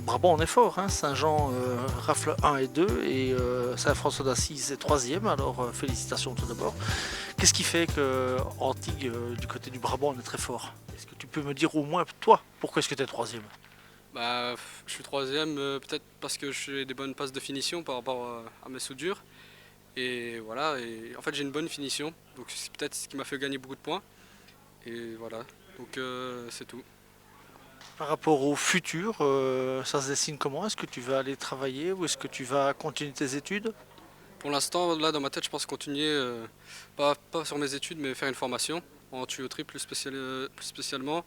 le Brabant, on est fort. Hein. Saint-Jean rafle 1 et 2 et Saint-François d'Assise est troisième. Alors félicitations tout d'abord. Qu'est-ce qui fait que Antigues, du côté du Brabant, on est très fort? Est-ce que tu peux me dire au moins toi, pourquoi est-ce que tu es troisième? Je suis troisième, peut-être parce que j'ai des bonnes passes de finition par rapport à mes soudures. Et voilà, et en fait j'ai une bonne finition, donc c'est peut-être ce qui m'a fait gagner beaucoup de points. Et voilà, donc c'est tout. Par rapport au futur, ça se dessine comment? Est-ce que tu vas aller travailler ou est-ce que tu vas continuer tes études? Pour l'instant, là dans ma tête, je pense continuer, pas sur mes études, mais faire une formation en tuyauterie plus spécialement.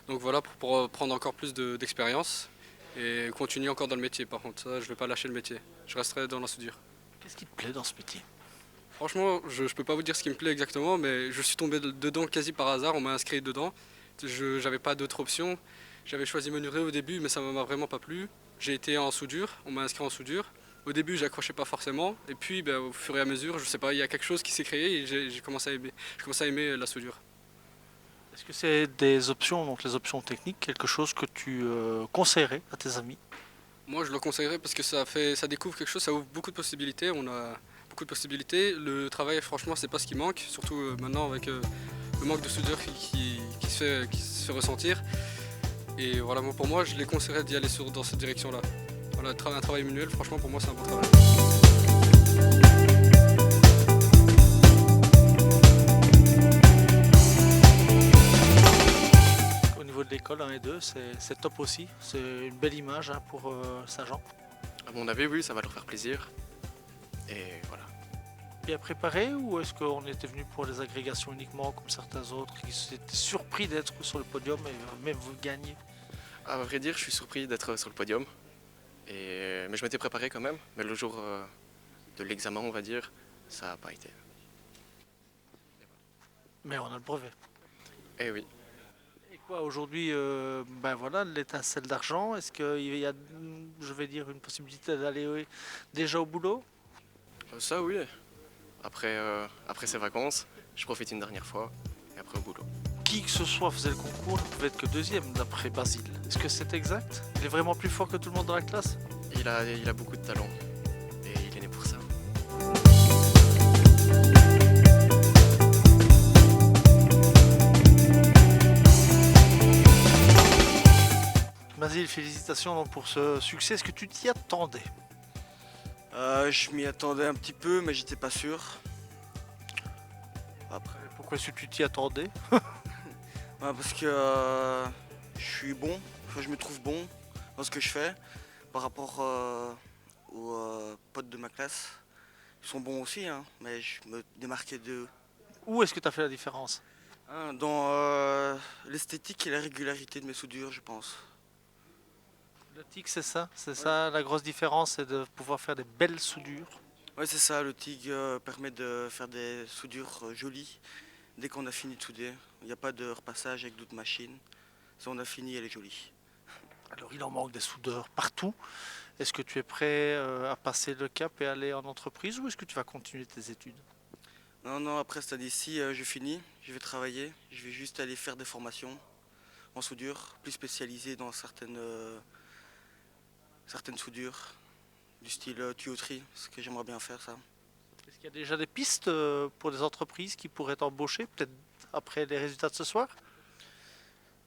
Donc voilà, pour prendre encore plus d'expérience et continuer encore dans le métier. Par contre, ça, je vais pas lâcher le métier, je resterai dans la soudure. Qu'est-ce qui te plaît dans ce métier? Franchement, je peux pas vous dire ce qui me plaît exactement, mais je suis tombé dedans quasi par hasard, on m'a inscrit dedans. Je j'avais pas d'autre option. J'avais choisi menuiserie au début, mais ça m'a vraiment pas plu. J'ai été en soudure, on m'a inscrit en soudure. Au début, j'accrochais pas forcément, et puis au fur et à mesure, je sais pas, il y a quelque chose qui s'est créé et j'ai commencé à aimer. J'ai commencé à aimer la soudure. Est-ce que c'est des options, donc les options techniques, quelque chose que tu conseillerais à tes amis? Moi, je le conseillerais parce que ça découvre quelque chose, ça ouvre beaucoup de possibilités. On a beaucoup de possibilités. Le travail, franchement, c'est pas ce qui manque, surtout maintenant avec le manque de soudure qui se fait ressentir. Et voilà, pour moi, je les conseillerais d'y aller dans cette direction-là. Voilà, un travail manuel, franchement, pour moi, c'est un bon travail. Au niveau de l'école 1 et 2, c'est top aussi. C'est une belle image hein, pour Saint-Jean. À mon avis, oui, ça va leur faire plaisir. Et voilà. Bien préparé ou est-ce qu'on était venu pour les agrégations uniquement comme certains autres qui s'étaient surpris d'être sur le podium et même vous gagner? À vrai dire, je suis surpris d'être sur le podium. Mais je m'étais préparé quand même. Mais le jour de l'examen, on va dire, ça n'a pas été. Mais on a le brevet. Eh oui. Et quoi aujourd'hui, ben voilà, l'étincelle d'argent, est-ce qu'il y a, je vais dire, une possibilité d'aller déjà au boulot? Ça, oui. Après ces vacances, je profite une dernière fois. Et après au boulot. Qui que ce soit faisait le concours ne pouvait être que deuxième d'après Basile. Est-ce que c'est exact? Il est vraiment plus fort que tout le monde dans la classe? Il a beaucoup de talent. Et il est né pour ça. Basile, félicitations donc pour ce succès. Est-ce que tu t'y attendais? Je m'y attendais un petit peu, mais j'étais pas sûr. Après, Pourquoi est-ce que tu t'y attendais? parce que je suis bon, enfin, je me trouve bon dans ce que je fais par rapport aux potes de ma classe. Ils sont bons aussi, hein, mais je me démarquais d'eux. Où est-ce que tu as fait la différence? Hein, dans l'esthétique et la régularité de mes soudures, je pense. Le TIG, c'est ça? C'est ça la grosse différence, c'est de pouvoir faire des belles soudures. Ouais, c'est ça, le TIG permet de faire des soudures jolies dès qu'on a fini de souder. Il n'y a pas de repassage avec d'autres machines. Si on a fini, elle est jolie. Alors il en manque des soudeurs partout. Est-ce que tu es prêt à passer le cap et aller en entreprise ou est-ce que tu vas continuer tes études? Non, non, après cette année-ci, je finis, je vais travailler, je vais juste aller faire des formations en soudure, plus spécialisées dans certaines soudures, du style tuyauterie, ce que j'aimerais bien faire ça. Est-ce qu'il y a déjà des pistes pour des entreprises qui pourraient t'embaucher, peut-être après les résultats de ce soir?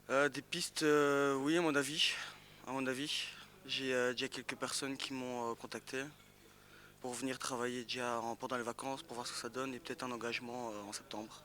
Des pistes, oui, à mon avis. À mon avis, j'ai déjà quelques personnes qui m'ont contacté pour venir travailler déjà pendant les vacances, pour voir ce que ça donne et peut-être un engagement en septembre.